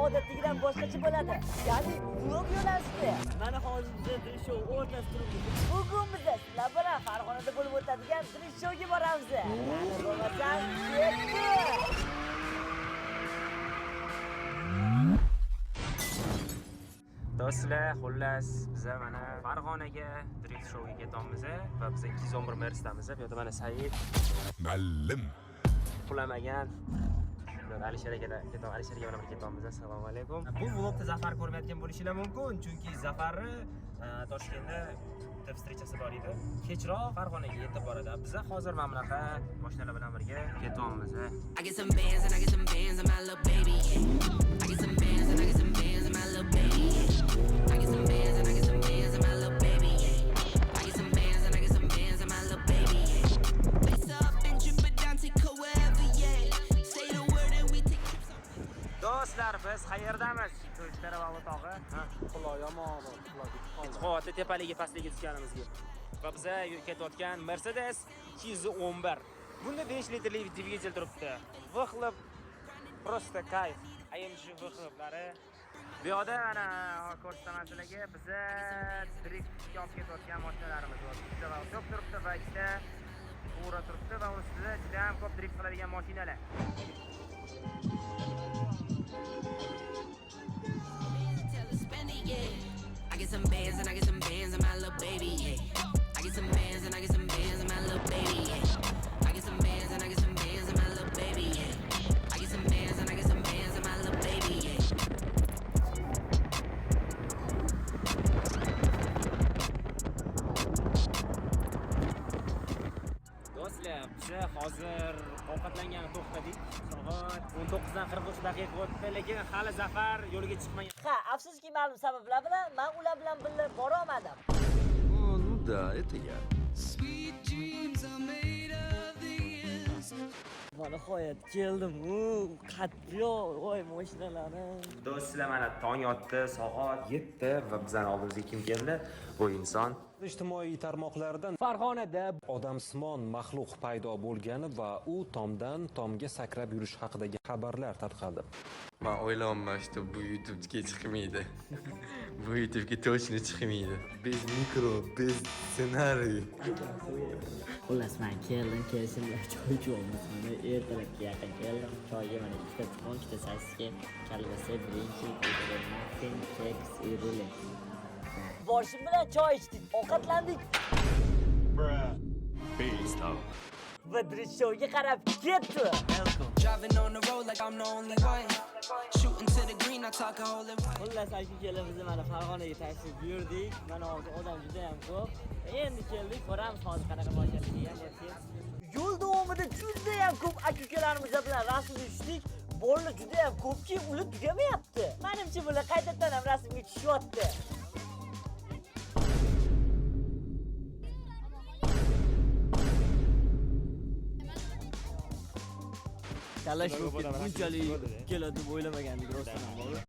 odatdagidan boshqacha bo'ladi. Ya'ni vlog yo'nalishida. Mana hozir biz drift show o'rtasida turibmiz. Bugun biz sizlar bilan Farg'onada bo'lib o'tadigan drift showga boramiz. Mana bo'lmasam, ketdi. Do'stlar, xullas biz mana Farg'onaga drift showga ketamiz va biz 211 Mercedes'damiz. Bu yerda mana Said Mallim pulamagan Alisher aka bilan ketamiz. Assalomu alaykum. Bu vlogda Zafar ko'rmayotgan bo'lishingiz mumkin, chunki Zafarni Toshkentda deb strechasi bor edi. Kechroq Farg'onaga yetib boradi. Biz hozir mana bunaqa mashinalar bilan birga ketyapmiz. I get some bands and I get some bands and my little baby. I get some bands and I get some bands and my little baby. I get some bands and I get some bands and my little baby. I get some bands and I get some bands and my little baby. Lace up and drip it down, take her wherever, yeah. Say the word and we take trips on. Do'stlar, biz qayerdamiz? To'ychilar va o'tog'i. Quvvati tepaligi pastligiga tushganimizga. Va biz ketayotgan Mercedes 211. Bunda 5 litrli dvigatel turibdi. Vixlib просто kayf. AMG vixliblari. Bu yerda mana ko'rsatmachilarga biz driftga olib ketayotgan mashinalarimiz bor. Ikkita va top turibdi va ikkita to'g'ri turibdi va ustida juda ham ko'p drift qiladigan mashinalar. I get some bands and I get some bands and my little baby, yeah. I get some bands and I get some bands and my little baby, yeah. I get some bands and I get some bands and my little baby, yeah. I get some bands and I get some bands and my little baby, yeah. Do'stlar, biz hozir ovqatlangani to'xtadik. Soat 19:43 daqiqa o'tdi, lekin hali Zafar yo'liga chiqmagan. Ha, afsuski ma'lum sabablar bilan men ular bilan birga bora olmadim. Ну да, это я. Mana nihoyat keldim. Qattiq, voy mashinalarim. Do'stlar, mana tong otdi, soat 7 va bizning oldimizga kim keldi? Bu inson Ijtimoiy tarmoqlardan Farg'onada odamsimon maxluq paydo bo'lgani va u tomdan tomga sakrab yurish haqidagi xabarlar tarqaldi. Men o'ylayman, что bu YouTube'ga chiqmaydi. Bu YouTube'ga точно chiqmaydi. Bez mikro, bez ssenariy. xullas men kelishimda choy ichamiz. Mana ertalabga yaqin keldim. Choyga mana ikkita tuxum, ikkita sosisga, kalbasa, birinchi, muffin, keks, iruli. Borishim bilan choy ichdik, ovqatlandik. Va drift showga qarab ketdi. Driving on the road like I'm the only one. Shooting to the green, I talk a hole in one. Xullas aka-ukalarimiz mana Farg'onaga tashrif buyurdik. Mana hozir odam juda ham ko'p. Endi keldik, ko'ramiz hozir qanaqa mashina ekan. Yo'l davomida juda ham ko'p aka-ukalarimiz bilan rasm tushdik. Bolalar juda ham ko'pki, ular tugamayapti. Menimcha bular qaytadan ham rasmga tushyapti. Talash bunchalik keladi deb o'ylamagandik rostdan ham.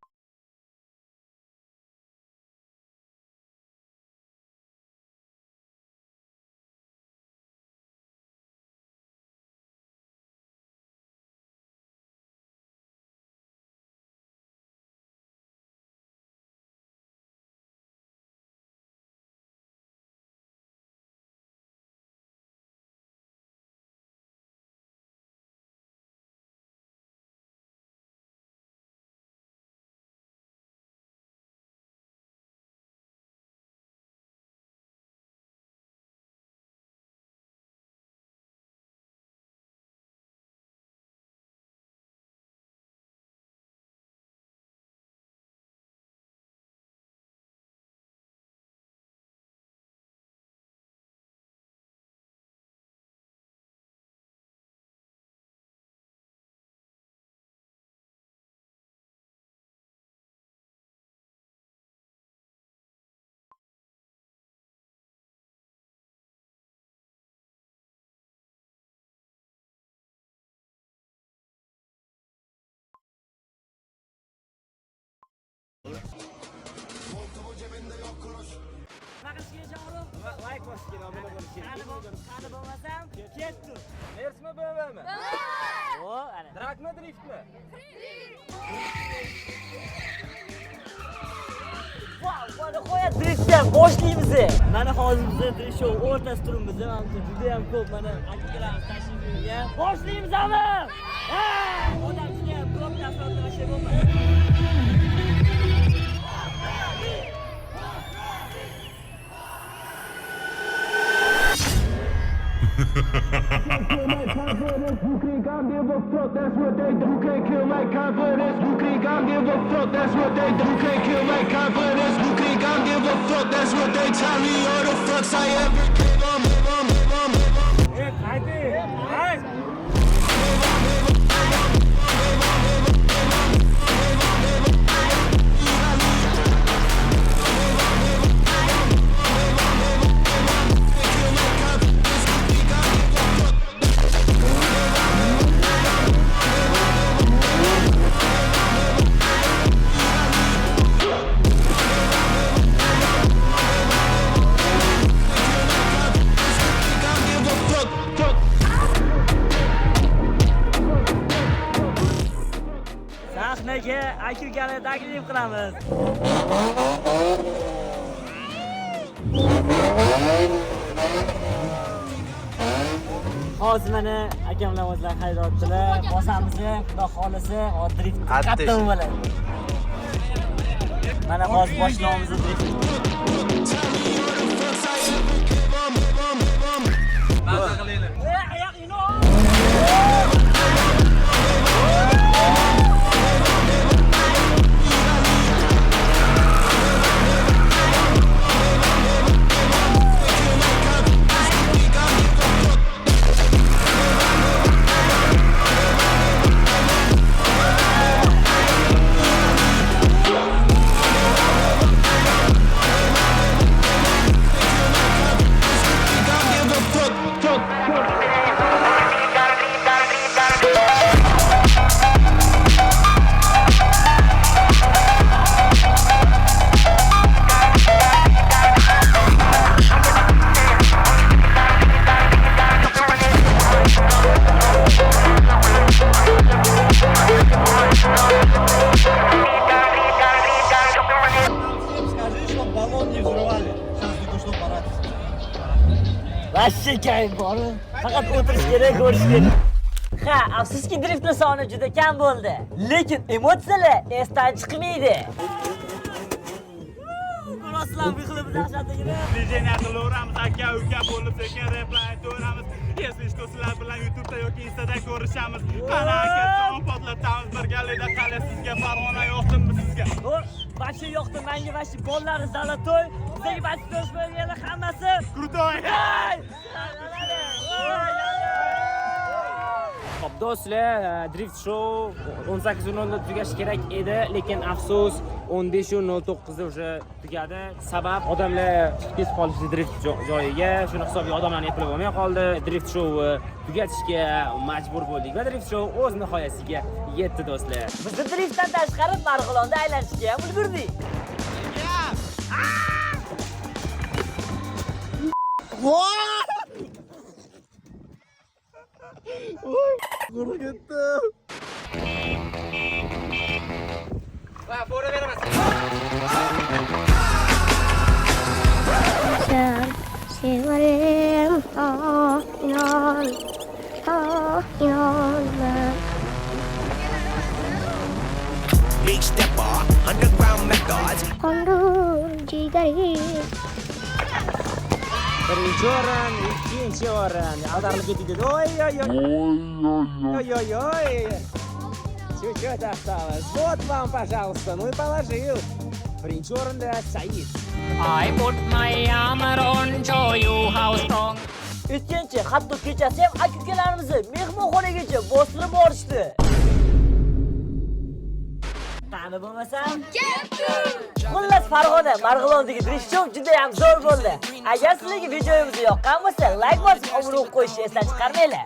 like bosishga, obuna bo'lishga. Qani bo'lmasam, ketdi. Mersmi BMWmi? O, ana. Drakmi, driftmi? aka boshlaymiz. Mana hozir biz shu o'rtas turibmiz. Menimcha juda ham ko'p mana akalarimiz tashrif buyurgan. Boshlaymiz ami. Ha! Odam juda ham ko'p tasavvurlasha bo'lmaydi. Sahnaga akilgani taklif qilamiz. Hozir mana akamlar o'zlari haydotdilar. Bosamiz, xudo xolisa, drift qattiq bo'ladi. Mana hozir boshlaymiz drift. Maza qilaylik. Oyoq ino. Vashshe kayf bor. Faqat o'tirish kerak, ko'rish kerak. Ha, afsuski driftlar soni juda kam bo'ldi. Lekin emotsiyalar esdan chiqmaydi. Ko'rasizlar, bu qilib dahshatligini. Lejeniya qilaveramiz, aka uka bo'lib sekin reply aytaveramiz. Esli sizlar bilan YouTube'da yoki Insta'da ko'rishamiz. Qani aka, son potlatamiz birgalikda. Qale sizga Farg'ona yoqdimi sizga? Vashshe yoqdi, menga vashshe bollari zalatoy. Bizga vashshe do'st bo'lganlar hammasi Krutoy. Xo'p, do'stlar, Drift Show 18:00 tugashi kerak edi, lekin afsus 15:09 o'sha tugadi. Sabab odamlar chiqib ketib qolishdi drift joyiga. Shuni hisobiga odamlarni eplab olmay qoldi. Drift Show tugatishga majbur bo'ldik va Drift Show o'z nihoyasiga yetdi do'stlar. Biz driftdan tashqari Marg'ilonda aylanishga ham ulgurdik. Severim inan Big stepper, underground methods. Kondur jigari Birinchi o'rin, ikkinchi o'rin. Ag'darilib ketdi. Oy oy oy. Oy oy oy. Чуть-чуть осталось. Вот вам, пожалуйста. Ну и положил. Birinchi o'rinda Said. I put my armor on, show you how strong. O'tgancha, hatto kechasi ham aka-ukalarimizni mehmonxonagacha bostirib borishdi. Qani bo'lmasam? Xullas Farg'ona, Marg'ilondagi drift show juda ham zo'r bo'ldi. Agar sizlarga videomiz yoqqan bo'lsa, like bosib, obuna bo'lib qo'yishni esdan chiqarmanglar.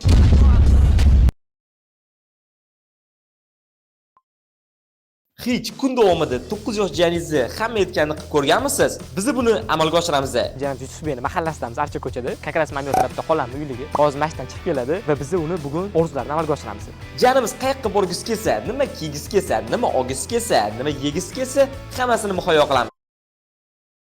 Hech kun davomida 9 yosh jiyaningizni hamma aytganini qilib ko'rganmisiz? Biz buni amalga oshiramiz. Jiyanim Yusufbekni mahallasidamiz, Archa ko'chada. Kakras Mamyo tarafda qolamiz uyligi. Hozir mashinadan chiqib keladi va biz uni bugun orzularini amalga oshiramiz. Jiyanimiz qayoqqa borgisi kelsa, nima kiygisi kelsa, nima olgisi kelsa, nima yegisi kelsa, hammasini muhayyo qilamiz.